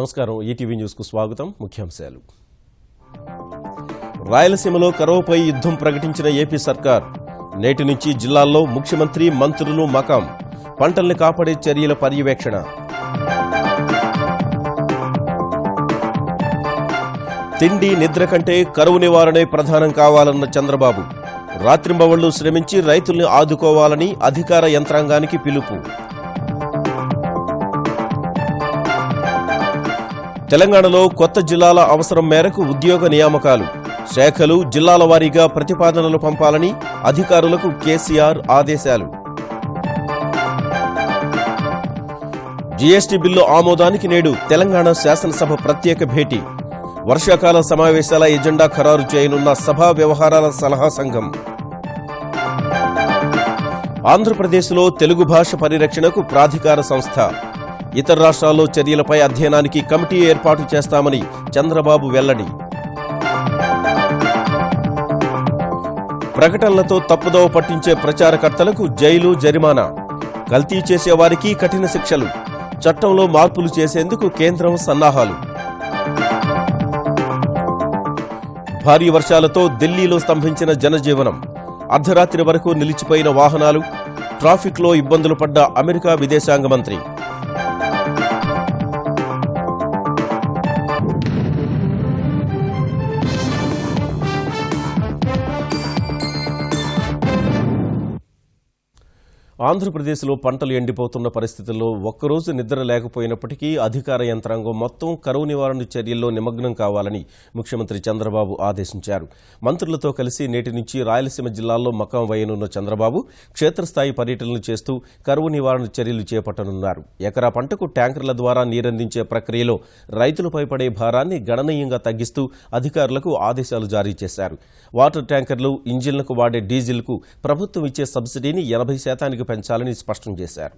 నమస్కారం. ఈటీవీ న్యూస్కు స్వాగతం. ముఖ్యాంశాలు. రాయలసీమలో కరువుపై యుద్ధం ప్రకటించిన ఏపీ సర్కార్. నేటి నుంచి జిల్లాల్లో ముఖ్యమంత్రి, మంత్రులు మకాం. పంటల్ని కాపాడే చర్యల పర్యవేక్షణ. తిండి, నిద్ర కంటే కరువు నివారణే ప్రధానం కావాలన్న చంద్రబాబు. రాత్రింబవళ్లు శ్రమించి రైతుల్ని ఆదుకోవాలని అధికార యంత్రాంగానికి పిలుపు. తెలంగాణలో కొత్త జిల్లాల అవసరం మేరకు ఉద్యోగ నియామకాలు. శాఖలు, జిల్లాల వారీగా ప్రతిపాదనలు పంపాలని అధికారులకు కేసీఆర్ ఆదేశాలు. జీఎస్టీ బిల్లు ఆమోదానికి నేడు తెలంగాణ శాసనసభ ప్రత్యేక భేటీ. వర్షాకాల సమావేశాల ఎజెండా ఖరారు చేయనున్న సభా వ్యవహారాల సలహా సంఘం. ఆంధ్రప్రదేశ్లో తెలుగు భాష పరిరక్షణకు ప్రాధికార సంస్థ. ఇతర రాష్ట్రాల్లో చర్యలపై అధ్యయనానికి కమిటీ ఏర్పాటు చేస్తామని చంద్రబాబు వెల్లడి. ప్రకటనలతో తప్పుదోవ పట్టించే ప్రచారకర్తలకు జైలు, జరిమానా. కల్తీ చేసేవారికి కఠిన శిక్షలు. చట్టంలో మార్పులు చేసేందుకు కేంద్రం సన్నాహాలు. భారీ వర్షాలతో ఢిల్లీలో స్తంభించిన జనజీవనం. అర్ధరాత్రి వరకు నిలిచిపోయిన వాహనాలు. ట్రాఫిక్లో ఇబ్బందులు పడ్డ అమెరికా విదేశాంగ మంత్రి. ఆంధ్రప్రదేశ్లో పంటలు ఎండిపోతున్న పరిస్థితుల్లో ఒక్కరోజు నిద్ర లేకపోయినప్పటికీ అధికార యంత్రాంగం మొత్తం కరువు నివారణ చర్యల్లో నిమగ్నం కావాలని ముఖ్యమంత్రి చంద్రబాబు ఆదేశించారు. మంత్రులతో కలిసి నేటి నుంచి రాయలసీమ జిల్లాల్లో మకాం వేయనున్న చంద్రబాబు క్షేత్రస్థాయి పర్యటనలు చేస్తూ కరువు నివారణ చర్యలు చేపట్టనున్నారు. ఎకరా పంటకు ట్యాంకర్ల ద్వారా నీరందించే ప్రక్రియలో రైతులపై పడే భారాన్ని గణనీయంగా తగ్గిస్తూ అధికారులకు ఆదేశాలు జారీ చేశారు. వాటర్ ట్యాంకర్లు, ఇంజిన్లకు వాడే డీజిల్కు ప్రభుత్వం ఇచ్చే సబ్సిడీని 80% పెంచాలని స్పష్టం చేశారు.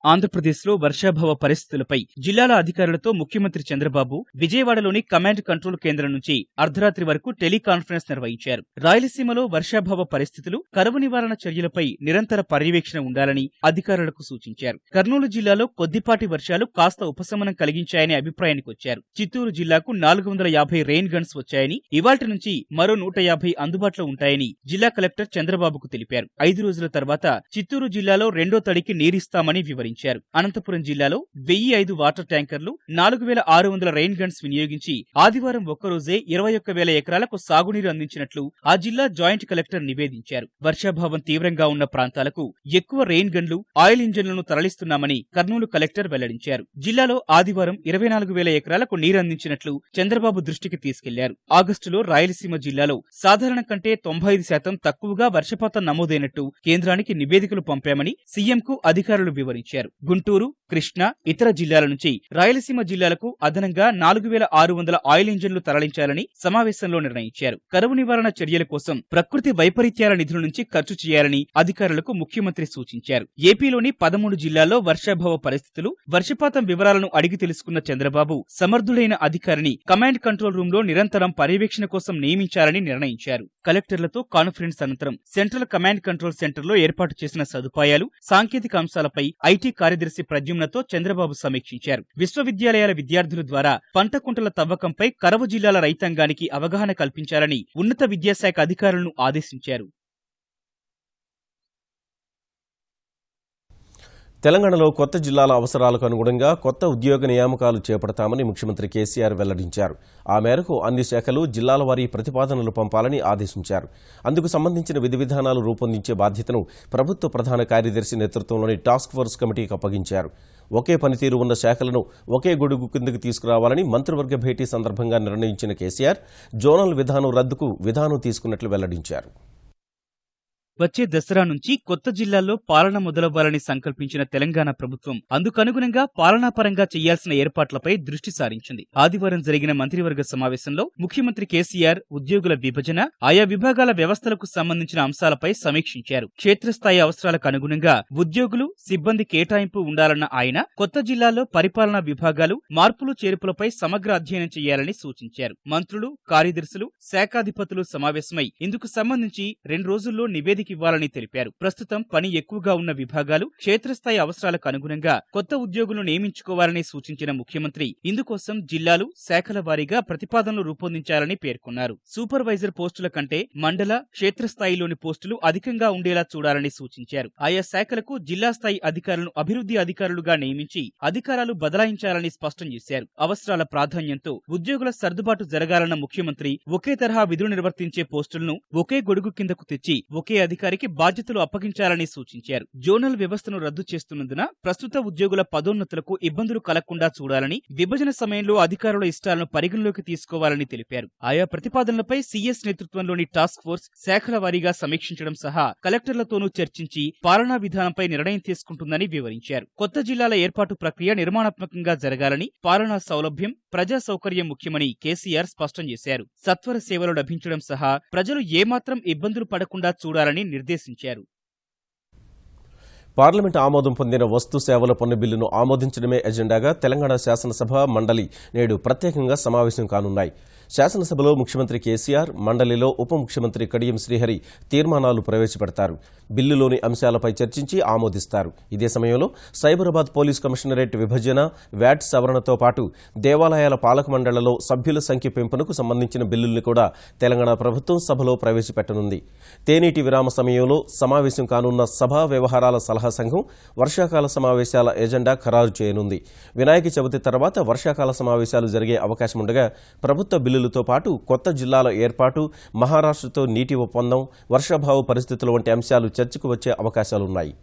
ఆంధ్రప్రదేశ్లో వర్షాభావ పరిస్థితులపై జిల్లాల అధికారులతో ముఖ్యమంత్రి చంద్రబాబు విజయవాడలోని కమాండ్ కంట్రోల్ కేంద్రం నుంచి అర్ధరాత్రి వరకు టెలికాన్ఫరెన్స్ నిర్వహించారు. రాయలసీమలో వర్షాభావ పరిస్థితులు, కరువు నివారణ చర్యలపై నిరంతర పర్యవేక్షణ ఉండాలని అధికారులకు సూచించారు. కర్నూలు జిల్లాలో కొద్దిపాటి వర్షాలు కాస్త ఉపశమనం కలిగించాయనే అభిప్రాయానికి వచ్చారు. చిత్తూరు జిల్లాకు 450 రెయిన్ గన్స్ వచ్చాయని, ఇవాల్టి నుంచి మరో 150 అందుబాటులో ఉంటాయని జిల్లా కలెక్టర్ చంద్రబాబుకు తెలిపారు. 5 రోజుల తర్వాత చిత్తూరు జిల్లాలో రెండో తడికి నీరిస్తామని వివరించారు. అనంతపురం జిల్లాలో 1005 వాటర్ ట్యాంకర్లు, 4600 రెయిన్ గన్స్ వినియోగించి ఆదివారం ఒక్కరోజే 21,000 ఎకరాలకు సాగునీరు అందించినట్లు ఆ జిల్లా జాయింట్ కలెక్టర్ నివేదించారు. వర్షాభావం తీవ్రంగా ఉన్న ప్రాంతాలకు ఎక్కువ రెయిన్ గన్లు, ఆయిల్ ఇంజన్లను తరలిస్తున్నామని కర్నూలు కలెక్టర్ వెల్లడించారు. జిల్లాలో ఆదివారం 24,000 ఎకరాలకు నీరందించినట్లు చంద్రబాబు దృష్టికి తీసుకెళ్లారు. ఆగస్టులో రాయలసీమ జిల్లాలో సాధారణం కంటే 95% తక్కువగా వర్షపాతం నమోదైనట్టు కేంద్రానికి నివేదికలు పంపామని సీఎంకు అధికారులు వివరించారు. గుంటూరు, కృష్ణా, ఇతర జిల్లాల నుంచి రాయలసీమ జిల్లాలకు అదనంగా 4,600 ఆయిల్ ఇంజన్లు తరలించాలని సమావేశంలో నిర్ణయించారు. కరువు నివారణ చర్యల కోసం ప్రకృతి వైపరీత్యాల నిధుల నుంచి ఖర్చు చేయాలని అధికారులకు ముఖ్యమంత్రి సూచించారు. ఏపీలోని 13 జిల్లాల్లో వర్షాభావ పరిస్థితులు, వర్షపాతం వివరాలను అడిగి తెలుసుకున్న చంద్రబాబు సమర్థుడైన అధికారిని కమాండ్ కంట్రోల్ రూమ్ లో నిరంతరం పర్యవేక్షణ కోసం నియమించాలని నిర్ణయించారు. కలెక్టర్లతో కాన్ఫరెన్స్ అనంతరం సెంట్రల్ కమాండ్ కంట్రోల్ సెంటర్లో ఏర్పాటు చేసిన సదుపాయాలు, సాంకేతిక అంశాలపై ఐటీ కార్యదర్శి ప్రద్యుమ్నతో చంద్రబాబు సమీక్షించారు. విశ్వవిద్యాలయాల విద్యార్థుల ద్వారా పంట కుంటల తవ్వకంపై కరవు జిల్లాల రైతాంగానికి అవగాహన కల్పించాలని ఉన్నత విద్యాశాఖ అధికారులను ఆదేశించారు. తెలంగాణలో కొత్త జిల్లాల అవసరాలకు అనుగుణంగా కొత్త ఉద్యోగ నియామకాలు చేపడతామని ముఖ్యమంత్రి కేసీఆర్ వెల్లడించారు. ఆ మేరకు అన్ని శాఖలు, జిల్లాల వారీ ప్రతిపాదనలు పంపాలని ఆదేశించారు. అందుకు సంబంధించిన విధి విధానాలు రూపొందించే బాధ్యతను ప్రభుత్వ ప్రధాన కార్యదర్శి నేతృత్వంలోని టాస్క్ ఫోర్స్ కమిటీకి అప్పగించారు. ఒకే పనితీరు ఉన్న శాఖలను ఒకే గొడుగు కిందకు తీసుకురావాలని మంత్రివర్గ భేటీ సందర్భంగా నిర్ణయించిన కేసీఆర్ జోనల్ విధానం రద్దుకు విధానం తీసుకున్నట్లు వెల్లడించారు. వచ్చే దసరా నుంచి కొత్త జిల్లాల్లో పాలన మొదలవ్వాలని సంకల్పించిన తెలంగాణ ప్రభుత్వం అందుకనుగుణంగా పాలనాపరంగా చేయాల్సిన ఏర్పాట్లపై దృష్టి సారించింది. ఆదివారం జరిగిన మంత్రివర్గ సమావేశంలో ముఖ్యమంత్రి కేసీఆర్ ఉద్యోగుల విభజన, ఆయా విభాగాల వ్యవస్థలకు సంబంధించిన అంశాలపై సమీక్షించారు. క్షేత్రస్థాయి అవసరాలకు అనుగుణంగా ఉద్యోగులు, సిబ్బంది కేటాయింపు ఉండాలన్న ఆయన కొత్త జిల్లాల్లో పరిపాలనా విభాగాలు, మార్పులు చేర్పులపై సమగ్ర అధ్యయనం చేయాలని సూచించారు. మంత్రులు, కార్యదర్శులు, శాఖాధిపతులు సమావేశమై ఇందుకు సంబంధించి 2 రోజుల్లో నివేదిక ఇవ్వాలని తెలిపారు. ప్రస్తుతం పని ఎక్కువగా ఉన్న విభాగాలు క్షేత్రస్థాయి అవసరాలకు అనుగుణంగా కొత్త ఉద్యోగులను నియమించుకోవాలని సూచించిన ముఖ్యమంత్రి ఇందుకోసం జిల్లాలు, శాఖల వారీగా ప్రతిపాదనలు రూపొందించాలని పేర్కొన్నారు. సూపర్వైజర్ పోస్టుల కంటే మండల, క్షేత్రస్థాయిలోని పోస్టులు అధికంగా ఉండేలా చూడాలని సూచించారు. ఆయా శాఖలకు జిల్లా స్థాయి అధికారులను అభివృద్ధి అధికారులుగా నియమించి అధికారాలు బదలాయించాలని స్పష్టం చేశారు. అవసరాల ప్రాధాన్యంతో ఉద్యోగుల సర్దుబాటు జరగాలన్న ముఖ్యమంత్రి ఒకే తరహా విధులు నిర్వర్తించే పోస్టులను ఒకే గొడుగు కిందకు తెచ్చి ఒకే అధికారికి బాధ్యతలు అప్పగించాలని సూచించారు. జోనల్ వ్యవస్థను రద్దు చేస్తున్నందున ప్రస్తుత ఉద్యోగుల పదోన్నతులకు ఇబ్బందులు కలగకుండా చూడాలని, విభజన సమయంలో అధికారుల ఇష్టాలను పరిగణలోకి తీసుకోవాలని తెలిపారు. ఆయా ప్రతిపాదనలపై సీఎస్ నేతృత్వంలోని టాస్క్ ఫోర్స్ శాఖల వారీగా సమీక్షించడం సహా కలెక్టర్లతోనూ చర్చించి పాలనా విధానంపై నిర్ణయం తీసుకుంటుందని వివరించారు. కొత్త జిల్లాల ఏర్పాటు ప్రక్రియ నిర్మాణాత్మకంగా జరగాలని, పాలనా సౌలభ్యం, ప్రజా సౌకర్యం ముఖ్యమని కేసీఆర్ స్పష్టం చేశారు. సత్వర సేవలు లభించడం సహా ప్రజలు ఏమాత్రం ఇబ్బందులు పడకుండా చూడాలని నిర్దేశించారు. పార్లమెంట్ ఆమోదం పొందిన వస్తు సేవల పన్ను బిల్లును ఆమోదించడమే ఎజెండాగా తెలంగాణ శాసనసభ, మండలి నేడు ప్రత్యేకంగా సమావేశం కానున్నాయి. శాసనసభలో ముఖ్యమంత్రి కేసీఆర్, మండలిలో ఉప ముఖ్యమంత్రి కడియం శ్రీహరి తీర్మానాలు ప్రవేశపెడతారు. బిల్లులోని అంశాలపై చర్చించి ఆమోదిస్తారు. ఇదే సమయంలో సైబరాబాద్ పోలీస్ కమిషనరేట్ విభజన, వ్యాట్ సవరణతో పాటు దేవాలయాల పాలక మండళ్లలో సభ్యుల సంఖ్య పెంపునకు సంబంధించిన బిల్లుల్ని కూడా తెలంగాణ ప్రభుత్వం సభలో ప్రవేశపెట్టనుంది. తేనీటి విరామ సమయంలో సమావేశం కానున్న సభా వ్యవహారాల సలహా సంఘం వర్షాకాల సమావేశాల ఎజెండా ఖరారు చేయనుంది. వినాయక చవితి తర్వాత వర్షాకాల సమావేశాలు జరిగే అవకాశం ఉండగా ప్రభుత్వ బిల్లులతో పాటు కొత్త జిల్లాల ఏర్పాటు, మహారాష్ట్రతో నీటి ఒప్పందం, వర్షాభావ పరిస్థితులు వంటి అంశాలు చర్చకు వచ్చే అవకాశాలున్నాయి.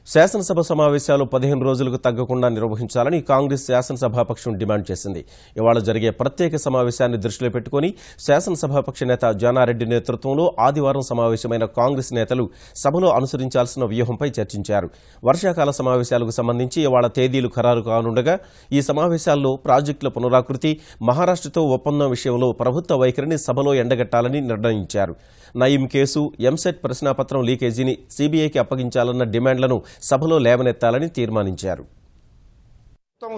శాసనసభ సమావేశాలు 15 రోజులకు తగ్గకుండా నిర్వహించాలని కాంగ్రెస్ శాసనసభాపక్షం డిమాండ్ చేసింది. ఇవాళ జరిగే ప్రత్యేక సమావేశాన్ని దృష్టిలో పెట్టుకుని శాసనసభాపక్ష నేత జానారెడ్డి నేతృత్వంలో ఆదివారం సమావేశమైన కాంగ్రెస్ నేతలు సభలో అనుసరించాల్సిన వ్యూహంపై చర్చించారు. వర్షాకాల సమావేశాలకు సంబంధించి ఇవాళ తేదీలు ఖరారు కానుండగా ఈ సమావేశాల్లో ప్రాజెక్టుల పునరాకృతి, మహారాష్ట్రతో ఒప్పందం విషయంలో ప్రభుత్వ వైఖరిని సభలో ఎండగట్టాలని నిర్ణయించారు. నయీం కేసు, ఎంసెట్ ప్రశ్నాపత్రం లీకేజీని సీబీఐకి అప్పగించాలన్న డిమాండ్లను సభలో లేవనెత్తాలని తీర్మానించారు.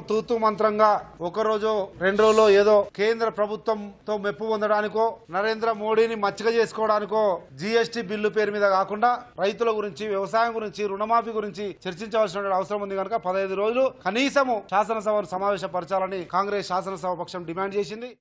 తూతూ మంత్రంగా ఒకరోజు 2 రోజులు ఏదో కేంద్ర ప్రభుత్వంతో మెప్పు పొందడానికో, నరేంద్ర మోడీని మచ్చిక చేసుకోవడానికో జీఎస్టీ బిల్లు పేరు మీద కాకుండా రైతుల గురించి, వ్యవసాయం గురించి, రుణమాఫీ గురించి చర్చించవలసిన అవసరం ఉంది కనుక 15 రోజులు కనీసము శాసనసభను సమావేశపరచాలని కాంగ్రెస్ శాసనసభ పక్షం డిమాండ్ చేసింది.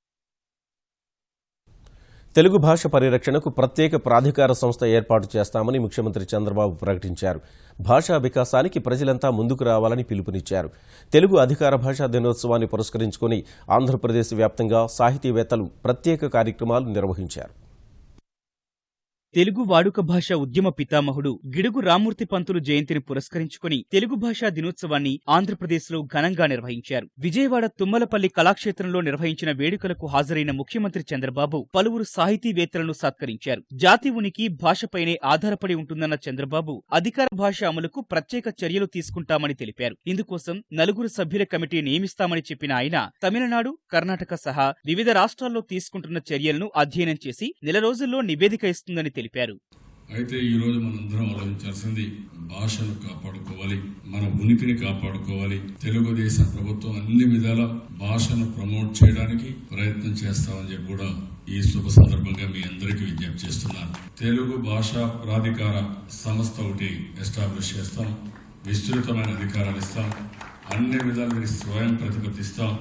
తెలుగు భాష పరిరక్షణకు ప్రత్యేక ప్రాధికార సంస్థ ఏర్పాటు చేస్తామని ముఖ్యమంత్రి చంద్రబాబు ప్రకటించారు. భాషా వికాసానికి ప్రజలంతా ముందుకు రావాలని పిలుపునిచ్చారు. తెలుగు అధికార భాషా దినోత్సవాన్ని పురస్కరించుకుని ఆంధ్రప్రదేశ్ వ్యాప్తంగా సాహితీవేత్తలు ప్రత్యేక కార్యక్రమాలు నిర్వహించారు. తెలుగు వాడుక భాష ఉద్యమ పితామహుడు గిడుగు రామ్మూర్తి పంతులు జయంతిని పురస్కరించుకుని తెలుగు భాషా దినోత్సవాన్ని ఆంధ్రప్రదేశ్లో ఘనంగా నిర్వహించారు. విజయవాడ తుమ్మలపల్లి కళాక్షేత్రంలో నిర్వహించిన వేడుకలకు హాజరైన ముఖ్యమంత్రి చంద్రబాబు పలువురు సాహితీవేత్తలను సత్కరించారు. జాతి ఉనికి భాషపైనే ఆధారపడి ఉంటుందన్న చంద్రబాబు అధికార భాష అమలుకు ప్రత్యేక చర్యలు తీసుకుంటామని తెలిపారు. ఇందుకోసం 4 సభ్యుల కమిటీ నియమిస్తామని చెప్పిన ఆయన తమిళనాడు, కర్ణాటక సహా వివిధ రాష్ట్రాల్లో తీసుకుంటున్న చర్యలను అధ్యయనం చేసి నెల రోజుల్లో నివేదిక ఇస్తుందని తెలిపారు. అయితే ఈ రోజు మనందరం ఆలోచించాల్సింది భాషను కాపాడుకోవాలి, మన ఉనికిని కాపాడుకోవాలి. తెలుగుదేశం ప్రభుత్వం అన్ని విధాల భాషను ప్రమోట్ చేయడానికి ప్రయత్నం చేస్తామని చెప్పి కూడా ఈ శుభ సందర్భంగా మీ అందరికీ విజ్ఞప్తి చేస్తున్నాను. తెలుగు భాషా ప్రాధికార సంస్థ ఒకటి ఎస్టాబ్లిష్ చేస్తాం, విస్తృతమైన అధికారాలు ఇస్తాం, అన్ని విధాలు స్వయం ప్రతిపత్తిస్తాం,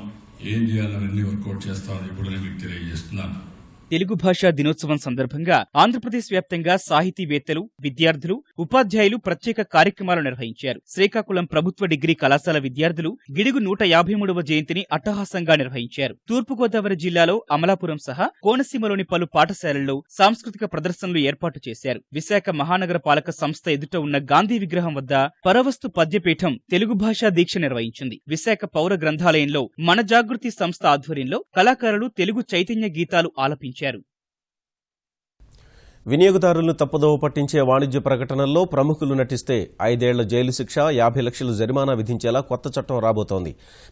ఏం చేయాలన్నీ వర్కౌట్ చేస్తామని కూడా నేను మీకు తెలియజేస్తున్నాను. తెలుగు భాషా దినోత్సవం సందర్భంగా ఆంధ్రప్రదేశ్ వ్యాప్తంగా సాహితీవేత్తలు, విద్యార్థులు, ఉపాధ్యాయులు ప్రత్యేక కార్యక్రమాలు నిర్వహించారు. శ్రీకాకుళం ప్రభుత్వ డిగ్రీ కళాశాల విద్యార్థులు గిడుగు 153వ జయంతిని అట్టహాసంగా నిర్వహించారు. తూర్పుగోదావరి జిల్లాలో అమలాపురం సహా కోనసీమలోని పలు పాఠశాలల్లో సాంస్కృతిక ప్రదర్శనలు ఏర్పాటు చేశారు. విశాఖ మహానగర పాలక సంస్థ ఎదుట ఉన్న గాంధీ విగ్రహం వద్ద పరవస్తు పద్యపీఠం తెలుగు భాషా దీక్ష నిర్వహించింది. విశాఖ పౌర గ్రంథాలయంలో మన జాగృతి సంస్థ ఆధ్వర్యంలో కళాకారులు తెలుగు చైతన్య గీతాలు ఆలపించారు. వినియోగదారులను తప్పుదోవ పట్టించే వాణిజ్య ప్రకటనల్లో ప్రముఖులు నటిస్తే 5 ఏళ్ల జైలు శిక్ష, 50 లక్షల జరిమానా విధించేలా కొత్త చట్టం రాబోతోంది.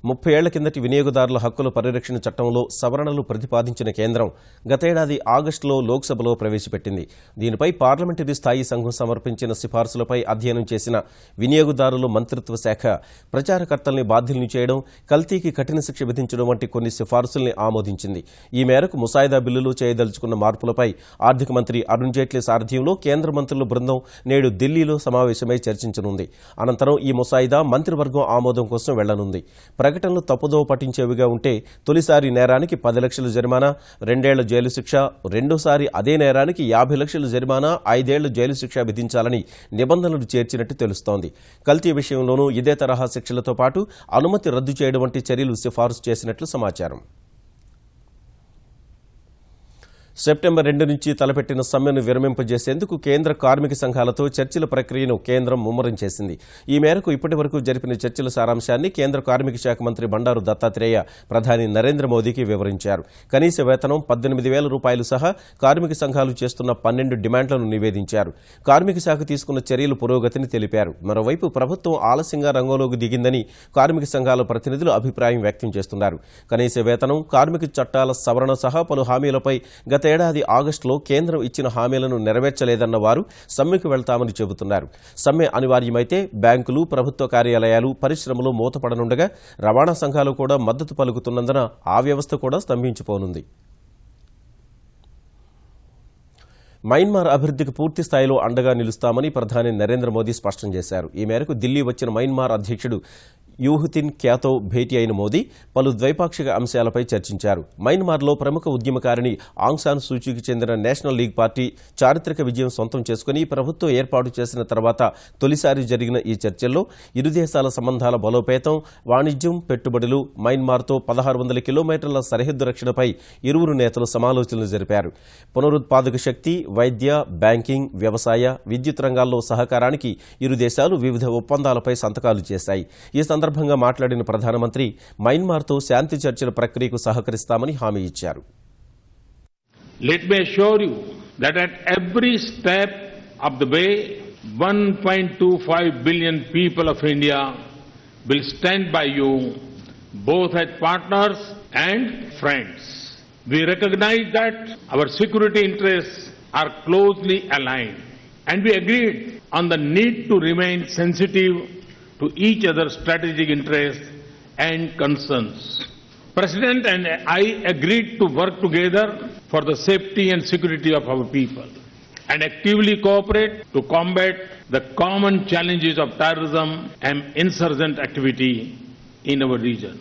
30 ఏళ్ల కిందటి వినియోగదారుల హక్కుల పరిరక్షణ చట్టంలో సవరణలు ప్రతిపాదించిన కేంద్రం గతేడాది ఆగస్టులో లోక్సభలో ప్రవేశపెట్టింది. దీనిపై పార్లమెంటరీ స్థాయి సంఘం సమర్పించిన సిఫార్సులపై అధ్యయనం చేసిన వినియోగదారుల మంత్రిత్వ శాఖ ప్రచారకర్తల్ని బాధ్యుల్ని చేయడం, కల్తీకి కఠిన శిక్ష విధించడం వంటి కొన్ని సిఫార్సుల్ని ఆమోదించింది. ఈ మేరకు ముసాయిదా బిల్లులో చేయదలుచుకున్న మార్పులపై ఆర్థిక మంత్రి అరుణ్ జైట్లీ సారథ్యంలో కేంద్ర మంత్రుల బృందం నేడు ఢిల్లీలో సమావేశమై చర్చించనుంది. అనంతరం ఈ ముసాయిదా మంత్రివర్గం ఆమోదం కోసం వెళ్లనుంది. ప్రకటనలు తప్పుదోవ పట్టించేవిగా ఉంటే తొలిసారి నేరానికి 10 లక్షల జరిమానా, 2 ఏళ్ల జైలు శిక్ష, రెండోసారి అదే నేరానికి 50 లక్షల జరిమానా, 5 ఏళ్ల జైలు శిక్ష విధించాలని నిబంధనలు చేర్చినట్టు తెలుస్తోంది. కల్తీ విషయంలోనూ ఇదే తరహా శిక్షలతో పాటు అనుమతి రద్దు చేయడం వంటి చర్యలు సిఫారసు చేసినట్లు సమాచారం. సెప్టెంబర్ 2 నుంచి తలపెట్టిన సమ్మెను విరమింపజేసేందుకు కేంద్ర కార్మిక సంఘాలతో చర్చల ప్రక్రియను కేంద్రం ముమ్మరం చేసింది. ఈ మేరకు ఇప్పటి వరకు జరిపిన చర్చల సారాంశాన్ని కేంద్ర కార్మిక శాఖ మంత్రి బండారు దత్తాత్రేయ ప్రధాని నరేంద్ర మోదీకి వివరించారు. కనీస వేతనం 18,000 రూపాయలు సహా కార్మిక సంఘాలు చేస్తున్న 12 డిమాండ్లను నివేదించారు. కార్మిక శాఖ తీసుకున్న చర్యల పురోగతిని తెలిపారు. మరోవైపు ప్రభుత్వం ఆలస్యంగా రంగంలోకి దిగిందని కార్మిక సంఘాల ప్రతినిధులు అభిప్రాయం వ్యక్తం చేస్తున్నారు. కనీస వేతనం, కార్మిక చట్టాల సవరణ సహా పలు హామీలపై గత ఏడాది ఆగస్టులో కేంద్రం ఇచ్చిన హామీలను నెరవేర్చలేదన్న వారు సమ్మెకు వెళ్తామని చెబుతున్నారు. సమ్మె అనివార్యమైతే బ్యాంకులు, ప్రభుత్వ కార్యాలయాలు, పరిశ్రమలు మూతపడనుండగా రవాణా సంఘాలు కూడా మద్దతు పలుకుతున్నందున ఆ వ్యవస్థ కూడా స్తంభించిపోనుంది. మయన్మార్ అభివృద్ధికి పూర్తి స్థాయిలో అండగా నిలుస్తామని ప్రధాని నరేంద్ర మోదీ స్పష్టం చేశారు. ఈ మేరకు ఢిల్లీ వచ్చిన మయన్మార్ అధ్యక్షుడు యూహుతిన్ క్యాతో భేటీ అయిన మోదీ పలు ద్వైపాక్షిక అంశాలపై చర్చించారు. మయన్మార్లో ప్రముఖ ఉద్యమకారిణి ఆంగ్ సాన్ సూచీకి చెందిన నేషనల్ లీగ్ పార్టీ చారిత్రక విజయం సొంతం చేసుకుని ప్రభుత్వం ఏర్పాటు చేసిన తర్వాత తొలిసారి జరిగిన ఈ చర్చల్లో ఇరు దేశాల సంబంధాల బలోపేతం, వాణిజ్యం, పెట్టుబడులు, మయన్మార్తో 1600 కిలోమీటర్ల సరిహద్దు రక్షణపై ఇరువురు నేతలు సమాలోచనలు జరిపారు. పునరుత్పాదక శక్తి, వైద్య, బ్యాంకింగ్, వ్యవసాయ, విద్యుత్ రంగాల్లో సహకారానికి ఇరు దేశాలు వివిధ ఒప్పందాలపై సంతకాలు చేశాయి. ఈ సందర్భంగా మాట్లాడిన ప్రధానమంత్రి మయన్మార్తో శాంతి చర్చల ప్రక్రియకు సహకరిస్తామని హామీ ఇచ్చారు. Let me assure you that at every step of the way, 1.25 billion people of India will stand by you, both as partners and friends. We recognize that our security interests are closely aligned, and we agreed on the need to remain sensitive to each other's strategic interests and concerns. President and I agreed to work together for the safety and security of our people and actively cooperate to combat the common challenges of terrorism and insurgent activity in our region.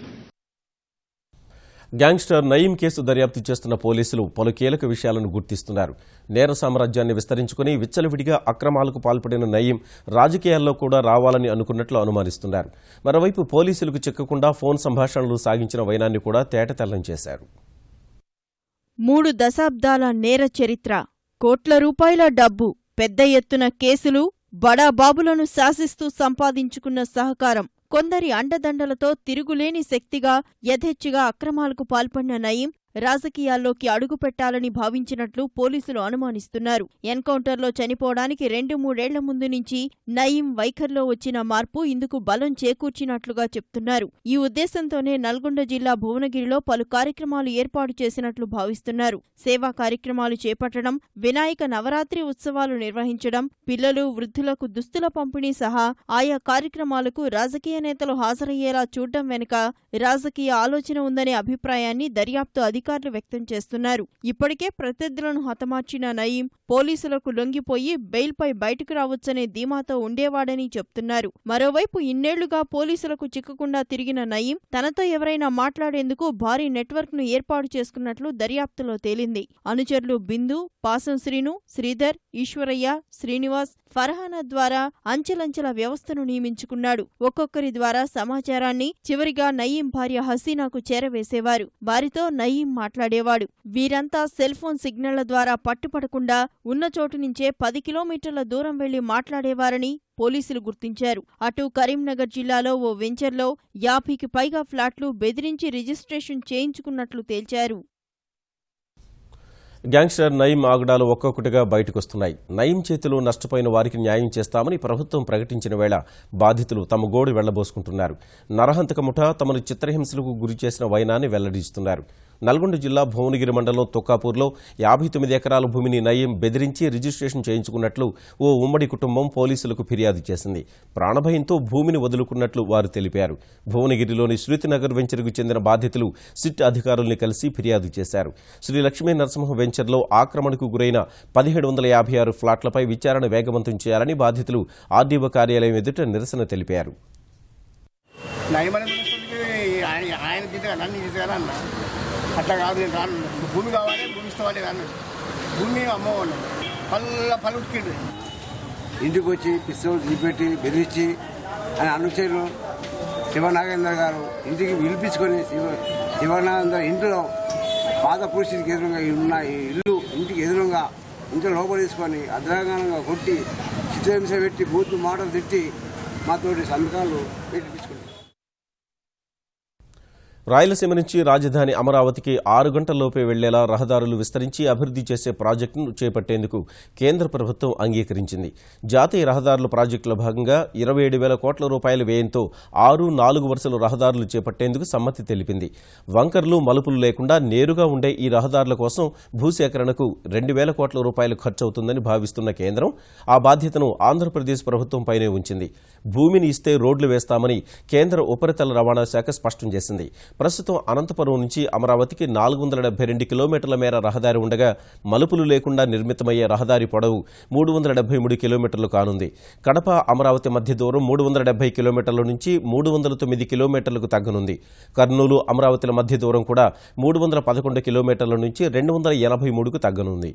Gangster Nayeem case దర్యాప్తు చేస్తున్న పోలీసులు పలు కీలక విషయాలను గుర్తిస్తున్నారు. నేర సామ్రాజ్యాన్ని విస్తరించుకుని విచ్చలవిడిగా అక్రమాలకు పాల్పడిన నయీం రాజకీయాల్లో కూడా రావాలని అనుకున్నట్లు అనుమానిస్తున్నారు. మరోవైపు పోలీసులకు చిక్కకుండా ఫోన్ సంభాషణలు సాగించిన వైనాన్ని కూడా తేటతెల్లం చేశారు. 3 దశాబ్దాల నేర చరిత్ర, కోట్ల రూపాయల డబ్బు, పెద్ద ఎత్తున కేసులు, బడాబాబులను శాసిస్తూ సంపాదించుకున్న సహకారం, కొందరి అండదండలతో తిరుగులేని శక్తిగా యథేచ్ఛగా అక్రమాలకు పాల్పడిన నయీం రాజకీయాల్లోకి అడుగుపెట్టాలని భావించినట్లు పోలీసులు అనుమానిస్తున్నారు. ఎన్కౌంటర్లో చనిపోవడానికి 2-3 ఏళ్ల ముందు నుంచి నయీం వైఖరిలో వచ్చిన మార్పు ఇందుకు బలం చేకూర్చినట్లుగా చెప్తున్నారు. ఈ ఉద్దేశంతోనే నల్గొండ జిల్లా భువనగిరిలో పలు కార్యక్రమాలు ఏర్పాటు చేసినట్లు భావిస్తున్నారు. సేవా కార్యక్రమాలు చేపట్టడం, వినాయక నవరాత్రి ఉత్సవాలు నిర్వహించడం, పిల్లలు, వృద్ధులకు దుస్తుల పంపిణీ సహా ఆయా కార్యక్రమాలకు రాజకీయ నేతలు హాజరయ్యేలా చూడడం వెనుక రాజకీయ ఆలోచన ఉందనే అభిప్రాయాన్ని దర్యాప్తు అధికారులు వ్యక్తం చేస్తున్నారు. ఇప్పటికే ప్రత్యర్థులను హతమార్చిన నయీం పోలీసులకు లొంగిపోయి బెయిల్పై బయటకు రావచ్చనే ధీమాతో ఉండేవాడని చెప్తున్నారు. మరోవైపు ఇన్నేళ్లుగా పోలీసులకు చిక్కకుండా తిరిగిన నయీం తనతో ఎవరైనా మాట్లాడేందుకు భారీ నెట్వర్క్ ను ఏర్పాటు చేసుకున్నట్లు దర్యాప్తులో తేలింది. అనుచరులు బిందు, పాసం శ్రీను, శ్రీధర్, ఈశ్వరయ్య, శ్రీనివాస్, ఫర్హానా ద్వారా అంచెలంచెల వ్యవస్థను నియమించుకున్నాడు. ఒక్కొక్కరి ద్వారా సమాచారాన్ని చివరిగా నయీం భార్య హసీనాకు చేరవేసేవారు. వారితో నయీం మాట్లాడేవాడు. వీరంతా సెల్ ఫోన్ సిగ్నళ్ల ద్వారా పట్టుపడకుండా ఉన్న చోటు నుంచే 10 కిలోమీటర్ల దూరం వెళ్లి మాట్లాడేవారని పోలీసులు గుర్తించారు. అటు కరీంనగర్ జిల్లాలో ఓ వెంచర్లో 50కి పైగా ఫ్లాట్లు బెదిరించి రిజిస్ట్రేషన్ చేయించుకున్నట్లు తేల్చారు. గ్యాంగ్స్టర్ నయీం ఆగడాలు ఒక్కొక్కటిగా బయటకొస్తున్నాయి. నయీం చేతిలో నష్టపోయిన వారికి న్యాయం చేస్తామని ప్రభుత్వం ప్రకటించిన వేళ బాధితులు తమ గోడు వెళ్లబోసుకుంటున్నారు. నరహంతక ముఠా తమను చిత్రహింసలకు గురిచేసిన వైనాన్ని వెల్లడిస్తున్నారు. నల్గొండ జిల్లా భువనగిరి మండలం తొక్కాపూర్లో 59 ఎకరాల భూమిని నయీం బెదిరించి రిజిస్ట్రేషన్ చేయించుకున్నట్లు ఓ ఉమ్మడి కుటుంబం పోలీసులకు ఫిర్యాదు చేసింది. ప్రాణభయంతో భూమిని వదులుకున్నట్లు వారు తెలిపారు. భువనగిరిలోని శృతినగర్ వెంచర్కు చెందిన బాధితులు సిట్ అధికారుల్ని కలిసి ఫిర్యాదు చేశారు. శ్రీ లక్ష్మీ నరసింహ వెంచర్లో ఆక్రమణకు గురైన 1756 ఫ్లాట్లపై విచారణ వేగవంతం చేయాలని బాధితులు ఆర్డీఓ కార్యాలయం ఎదుట నిరసన తెలిపారు. ఆయన దిద్దుగా నన్ను దిద్దుగా అన్న అట్లా కాదు, నేను రాను, భూమి కావాలి, భూమి ఇస్తామంటే రాను, భూమి అమ్మవాళ్ళు పళ్ళు ఉతికిండు. ఇంటికి వచ్చి పిస్తోల్ తీపెట్టి బెదిరించి ఆయన అనుచరులు శివనాగేందర్ గారు ఇంటికి పిలిపించుకొని శివనాగేందర్ ఇంట్లో పాత పురుషుడికి ఎదురుగా ఉన్న ఇల్లు ఇంటికి ఎదురుగా ఇంట్లో లోపల తీసుకొని అర్ధంగా కొట్టి చిత్రహింస పెట్టి బూతు మాటలు తిట్టి మాతోటి సంతకాలు పెట్టించుకున్నారు. రాయలసీమ నుంచి రాజధాని అమరావతికి 6 గంటల్లోపే వెళ్లేలా రహదారులు విస్తరించి అభివృద్ధి చేసే ప్రాజెక్టును చేపట్టేందుకు కేంద్ర ప్రభుత్వం అంగీకరించింది. జాతీయ రహదారుల ప్రాజెక్టులో భాగంగా 27,000 కోట్ల రూపాయల వ్యయంతో 6-4 వరుసల రహదారులు చేపట్టేందుకు సమ్మతి తెలిపింది. వంకర్లు మలుపులు లేకుండా నేరుగా ఉండే ఈ రహదారుల కోసం భూసేకరణకు 2,000 కోట్ల రూపాయలు ఖర్చవుతుందని భావిస్తున్న కేంద్రం ఆ బాధ్యతను ఆంధ్రప్రదేశ్ ప్రభుత్వంపైనే ఉంచింది. భూమిని ఇస్తే రోడ్లు వేస్తామని కేంద్ర ఉపరితల రవాణా శాఖ స్పష్టం చేసింది. ప్రస్తుతం అనంతపురం నుంచి అమరావతికి 472 కిలోమీటర్ల మేర రహదారి ఉండగా మలుపులు లేకుండా నిర్మితమయ్యే రహదారి పొడవు 373 కిలోమీటర్లు కానుంది. కడప అమరావతి మధ్య దూరం 370 కిలోమీటర్ల నుంచి 309 కిలోమీటర్లకు తగ్గనుంది. కర్నూలు అమరావతిల మధ్య దూరం కూడా 311 కిలోమీటర్ల నుంచి 283కు తగ్గనుంది.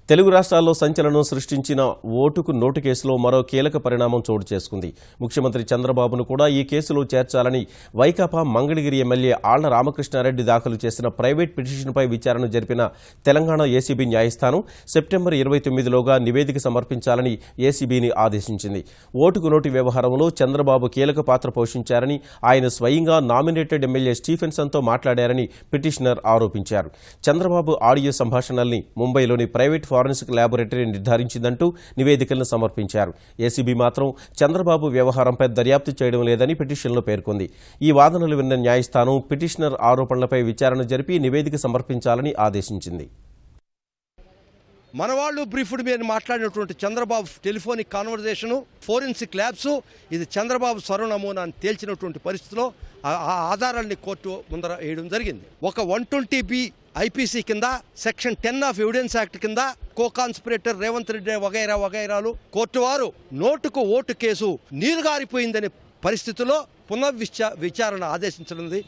తెలుగు రాష్ట్రాల్లో సంచలనం సృష్టించిన ఓటుకు నోటు కేసులో మరో కీలక పరిణామం చోటు చేసుకుంది. ముఖ్యమంత్రి చంద్రబాబును కూడా ఈ కేసులో చేర్చాలని వైకాపా మంగళగిరి ఎమ్మెల్యే ఆళ్ల రామకృష్ణారెడ్డి దాఖలు చేసిన ప్రైవేట్ పిటిషన్పై విచారణ జరిపిన తెలంగాణ ఏసీబీ న్యాయస్థానం సెప్టెంబర్ 29లోగా నివేదిక సమర్పించాలని ఏసీబీని ఆదేశించింది. ఓటుకు నోటు వ్యవహారంలో చంద్రబాబు కీలక పాత్ర పోషించారని, ఆయన స్వయంగా నామినేటెడ్ ఎమ్మెల్యే స్టీఫెన్సన్తో మాట్లాడారని పిటిషనర్ ఆరోపించారు. చంద్రబాబు ఆడియో సంభాషణల్ని ముంబైలోని ప్రైవేట్ ఫారెన్సిక్ ల్యాబొరేటరీ నిర్ధారించిందంటూ నివేదికలను సమర్పించారు. ఏసీబీ మాత్రం చంద్రబాబు వ్యవహారంపై దర్యాప్తు చేయడం లేదని పిటిషన్లో పేర్కొంది. ఈ వాదనలు విన్న న్యాయస్థానం పిటిషనర్ ఆరోపణలపై విచారణ జరిపి నివేదిక సమర్పించాలని ఆదేశించింది. మనవాళ్ళు బ్రీఫ్డ్ మీద మాట్లాడినటువంటి Chandrababu telephonic conversation, forensic labs ఇది చంద్రబాబు స్వరనమూనా అని తేల్చినటువంటి పరిస్థితిలో ఆ ఆధారాన్ని కోర్టు ముందర వేయడం జరిగింది. ఒక 120B ఐపీసీ కింద సెక్షన్ 10 ఆఫ్ ఎవిడెన్స్ యాక్ట్ కింద కో కాన్స్పిరేటర్ రేవంత్ రెడ్డి వగైరాలు కోర్టు వారు నోటుకు ఓటు కేసు నీరుగారిపోయిందనే పరిస్థితిలో పునర్విచారణ ఆదేశించనుంది.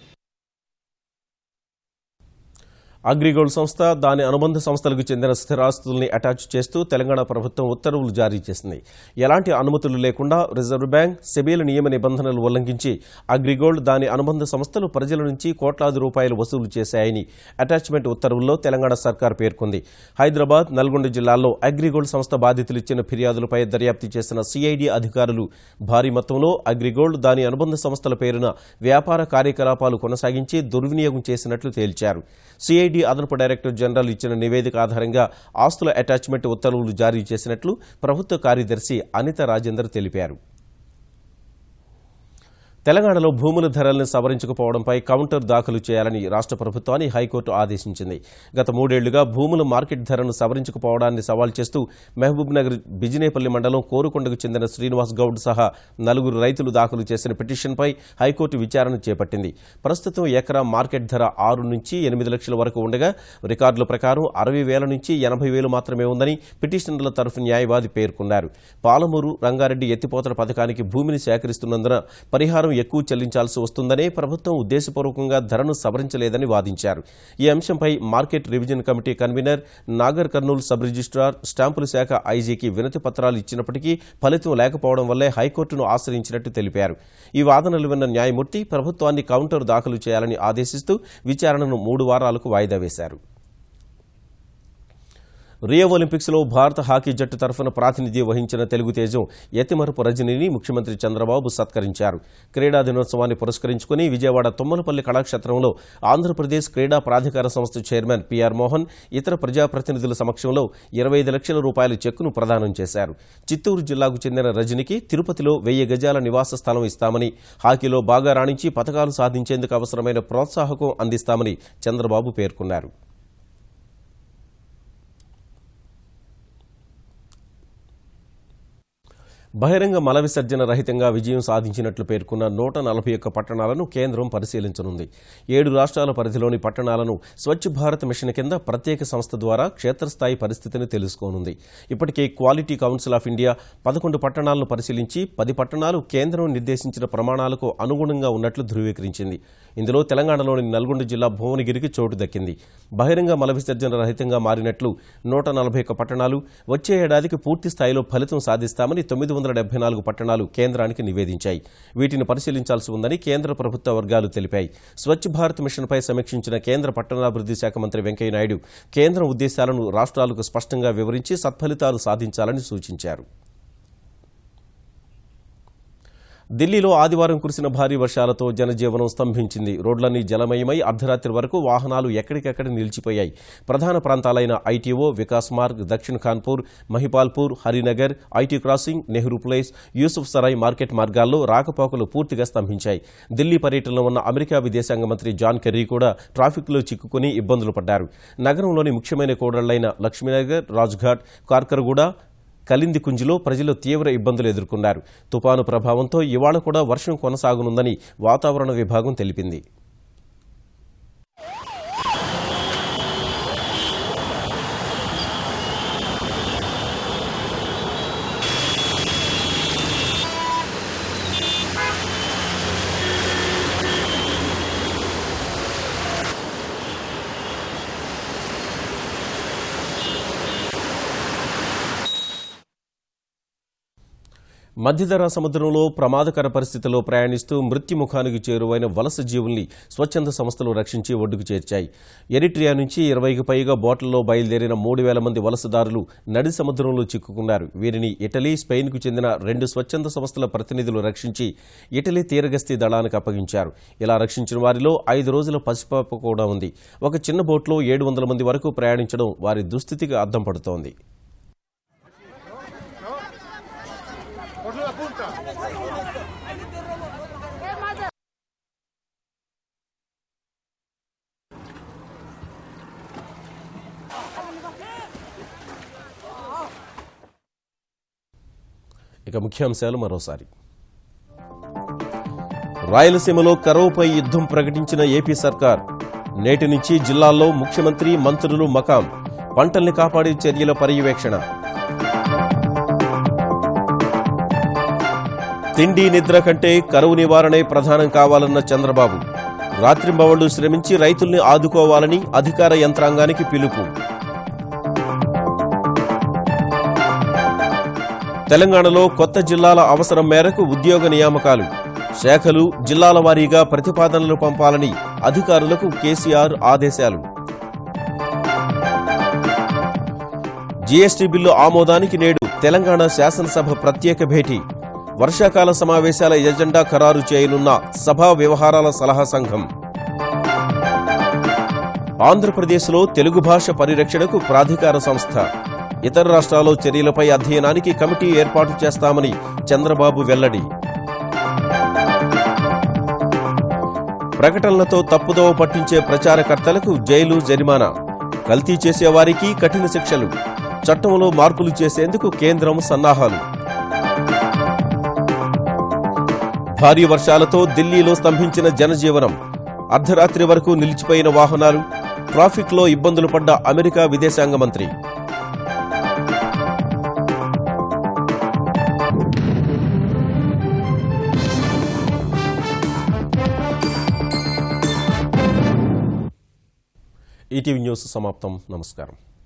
అగ్రిగోల్డ్ సంస్థ దాని అనుబంధ సంస్థలకు చెందిన స్థిరాస్తుల్ని అటాచ్ చేస్తూ తెలంగాణ ప్రభుత్వం ఉత్తర్వులు జారీ చేసింది. ఎలాంటి అనుమతులు లేకుండా రిజర్వ్ బ్యాంక్, సెబీల నియమ నిబంధనలు ఉల్లంఘించి అగ్రిగోల్డ్ దాని అనుబంధ సంస్థలు ప్రజల నుంచి కోట్లాది రూపాయలు వసూలు చేశాయని అటాచ్మెంట్ ఉత్తర్వుల్లో తెలంగాణ సర్కార్ పేర్కొంది. హైదరాబాద్, నల్గొండ జిల్లాల్లో అగ్రిగోల్డ్ సంస్థ బాధితులు ఇచ్చిన ఫిర్యాదులపై దర్యాప్తు చేసిన సిఐడి అధికారులు భారీ మొత్తంలో అగ్రిగోల్డ్ దాని అనుబంధ సంస్థల పేరున వ్యాపార కార్యకలాపాలు కొనసాగించి దుర్వినియోగం చేసినట్లు తేల్చారు. సిఐడి అదనపు డైరెక్టర్ జనరల్ ఇచ్చిన నివేదిక ఆధారంగా ఆస్తుల అటాచ్మెంట్ ఉత్తర్వులు జారీ చేసినట్లు ప్రభుత్వ కార్యదర్శి అనిత రాజేందర్ తెలిపారు. తెలంగాణలో భూముల ధరలను సవరించకపోవడంపై కౌంటర్ దాఖలు చేయాలని రాష్ట్ర ప్రభుత్వాన్ని హైకోర్టు ఆదేశించింది. గత 3 ఏళ్లుగా భూముల మార్కెట్ ధరను సవరించకపోవడాన్ని సవాల్ చేస్తూ మహబూబ్నగర్ బిజినేపల్లి మండలం కోరుకొండకు చెందిన శ్రీనివాస్ గౌడ్ సహా 4 రైతులు దాఖలు చేసిన పిటిషన్పై హైకోర్టు విచారణ చేపట్టింది. ప్రస్తుతం ఎకరా మార్కెట్ ధర 6 నుంచి 8 లక్షల వరకు ఉండగా రికార్డుల ప్రకారం 60,000 నుంచి 80,000 మాత్రమే ఉందని పిటిషనర్ల తరఫు న్యాయవాది పేర్కొన్నారు. పాలమూరు, రంగారెడ్డి ఎత్తిపోతల పథకానికి భూమిని సేకరిస్తున్నందున పరిహారం ఎక్కువ చెల్లించాల్సి వస్తుందనే ప్రభుత్వం ఉద్దేశపూర్వకంగా ధరను సవరించలేదని వాదించారు. ఈ అంశంపై market revision committee convener Nagarkurnool sub registrar, స్టాంపుల శాఖ ఐజీకి వినతి పత్రాలు ఇచ్చినప్పటికీ ఫలితం లేకపోవడం వల్లే హైకోర్టును ఆశ్రయించినట్టు తెలిపారు. ఈ వాదనలు విన్న న్యాయమూర్తి ప్రభుత్వాన్ని కౌంటర్ దాఖలు చేయాలని ఆదేశిస్తూ విచారణను 3 వారాలకు వాయిదా వేశారు. రియో ఒలింపిక్స్లో భారత హాకీ జట్టు తరఫున ప్రాతినిధ్యం వహించిన తెలుగు తేజం యతిమరపు రజనిని ముఖ్యమంత్రి చంద్రబాబు సత్కరించారు. క్రీడా దినోత్సవాన్ని పురస్కరించుకుని విజయవాడ తుమ్మలపల్లి కళాక్షేత్రంలో ఆంధ్రప్రదేశ్ క్రీడా ప్రాధికార సంస్థ చైర్మన్ పిఆర్ మోహన్ ఇతర ప్రజాప్రతినిధుల సమక్షంలో 25 లక్షల రూపాయల చెక్కును ప్రదానం చేశారు. చిత్తూరు జిల్లాకు చెందిన రజనికి తిరుపతిలో 1000 గజాల నివాస స్థలం ఇస్తామని, హాకీలో బాగా రాణించి పతకాలు సాధించేందుకు అవసరమైన ప్రోత్సాహకం అందిస్తామని చంద్రబాబు పేర్కొన్నారు. బహిరంగ మల విసర్జన రహితంగా విజయం సాధించినట్లు పేర్కొన్న 141 పట్టణాలను కేంద్రం పరిశీలించనుంది. 7 రాష్ట్రాల పరిధిలోని పట్టణాలను స్వచ్ఛ భారత్ మిషన్ కింద ప్రత్యేక సంస్థ ద్వారా క్షేత్రస్థాయి పరిస్థితిని తెలుసుకోనుంది. ఇప్పటికే క్వాలిటీ కౌన్సిల్ ఆఫ్ ఇండియా 11 పట్టణాలను పరిశీలించి 10 పట్టణాలు కేంద్రం నిర్దేశించిన ప్రమాణాలకు అనుగుణంగా ఉన్నట్లు ధృవీకరించింది. ఇందులో తెలంగాణలోని నల్గొండ జిల్లా భువనగిరికి చోటు దక్కింది. బహిరంగ మల విసర్జన రహితంగా మారినట్లు 141 పట్టణాలు వచ్చే ఏడాదికి పూర్తి స్థాయిలో ఫలితం సాధిస్తామని 974 పట్టణాలు కేంద్రానికి నివేదించాయి. వీటిని పరిశీలించాల్సి ఉందని కేంద్ర ప్రభుత్వ వర్గాలు తెలిపాయి. స్వచ్ఛ భారత్ మిషన్పై సమీక్షించిన కేంద్ర పట్టణాభివృద్ధి శాఖ మంత్రి వెంకయ్యనాయుడు కేంద్రం ఉద్దేశాలను రాష్ట్రాలకు స్పష్టంగా వివరించి సత్ఫలితాలు సాధించాలని సూచించారు. ఢిల్లీలో ఆదివారం కురిసిన భారీ వర్షాలతో జనజీవనం స్తంభించింది. రోడ్లన్నీ జలమయమై అర్ధరాత్రి వరకు వాహనాలు ఎక్కడికక్కడ నిలిచిపోయాయి. ప్రధాన ప్రాంతాలైన ITO, Vikas Marg, Dakshin Kanpur, Mahipalpur, Harinagar, IT crossing, Nehru place, Yusuf Sarai market మార్గాల్లో రాకపోకలు పూర్తిగా స్తంభించాయి. ఢిల్లీ పర్యటనలో ఉన్న అమెరికా విదేశాంగ మంత్రి జాన్ కెర్రీ కూడా ట్రాఫిక్లో చిక్కుకుని ఇబ్బందులు పడ్డారు. నగరంలోని ముఖ్యమైన కూడళ్లైన లక్ష్మీనగర్, రాజ్ఘాట్, కార్కర్గూడ, కలిందికుంజిలో ప్రజలు తీవ్ర ఇబ్బందులు ఎదుర్కొన్నారు. తుపాను ప్రభావంతో ఇవాళ కూడా వర్షం కొనసాగనుందని వాతావరణ విభాగం తెలిపింది. మధ్యధరా సముద్రంలో ప్రమాదకర పరిస్థితుల్లో ప్రయాణిస్తూ మృత్యుముఖానికి చేరువైన వలస జీవుల్ని స్వచ్ఛంద సంస్థలు రక్షించి ఒడ్డుకు చేర్చాయి. ఎరిట్రియా నుంచి 20కి పైగా బోట్లలో బయలుదేరిన 3000 మంది వలసదారులు నడి సముద్రంలో చిక్కుకున్నారు. వీరిని ఇటలీ, స్పెయిన్కు చెందిన 2 స్వచ్ఛంద సంస్థల ప్రతినిధులు రక్షించి ఇటలీ తీరగస్తీ దళానికి అప్పగించారు. ఇలా రక్షించిన వారిలో 5 రోజుల పసిపాప కూడా ఉంది. ఒక చిన్న బోట్లో 700 మంది వరకు ప్రయాణించడం వారి దుస్థితికి అద్దం పడుతోంది. ఇక ముఖ్యాంశాలు మరోసారి. రాయలసీమలో కరువుపై యుద్ధం ప్రకటించిన ఏపీ సర్కార్. నేటి నుంచి జిల్లాల్లో ముఖ్యమంత్రి, మంత్రులు మకాం. పంటల్ని కాపాడే చర్యల పర్యవేక్షణ. తిండి, నిద్ర కంటే కరువు నివారణే ప్రధానం కావాలన్న చంద్రబాబు. రాత్రింబవళ్లు శ్రమించి రైతుల్ని ఆదుకోవాలని అధికార యంత్రాంగానికి పిలుపు. తెలంగాణలో కొత్త జిల్లాల అవసరం మేరకు ఉద్యోగ నియామకాలు. శాఖలు, జిల్లాల వారీగా ప్రతిపాదనలు పంపాలని అధికారులకు కేసీఆర్ ఆదేశాలు. జీఎస్టీ బిల్లు ఆమోదానికి నేడు తెలంగాణ శాసనసభ ప్రత్యేక భేటీ. వర్షాకాల సమావేశాల ఎజెండా ఖరారు చేయనున్న సభా వ్యవహారాల సలహా సంఘం. ఆంధ్రప్రదేశ్లో తెలుగు భాష పరిరక్షణకు ప్రాధికార సంస్థ. ఇతర రాష్ట్రాల్లో చర్యలపై అధ్యయనానికి కమిటీ ఏర్పాటు చేస్తామని చంద్రబాబు వెల్లడి. ప్రకటనలతో తప్పుదోవ పట్టించే ప్రచారకర్తలకు జైలు, జరిమానా. కల్తీ చేసేవారికి కఠిన శిక్షలు. చట్టంలో మార్పులు చేసేందుకు కేంద్రం సన్నాహాలు. భారీ వర్షాలతో ఢిల్లీలో స్తంభించిన జనజీవనం. అర్ధరాత్రి వరకు నిలిచిపోయిన వాహనాలు. ట్రాఫిక్లో ఇబ్బందులు పడ్డ అమెరికా విదేశాంగ మంత్రి. ఈటీవీ న్యూస్ సమాప్తం. నమస్కారం.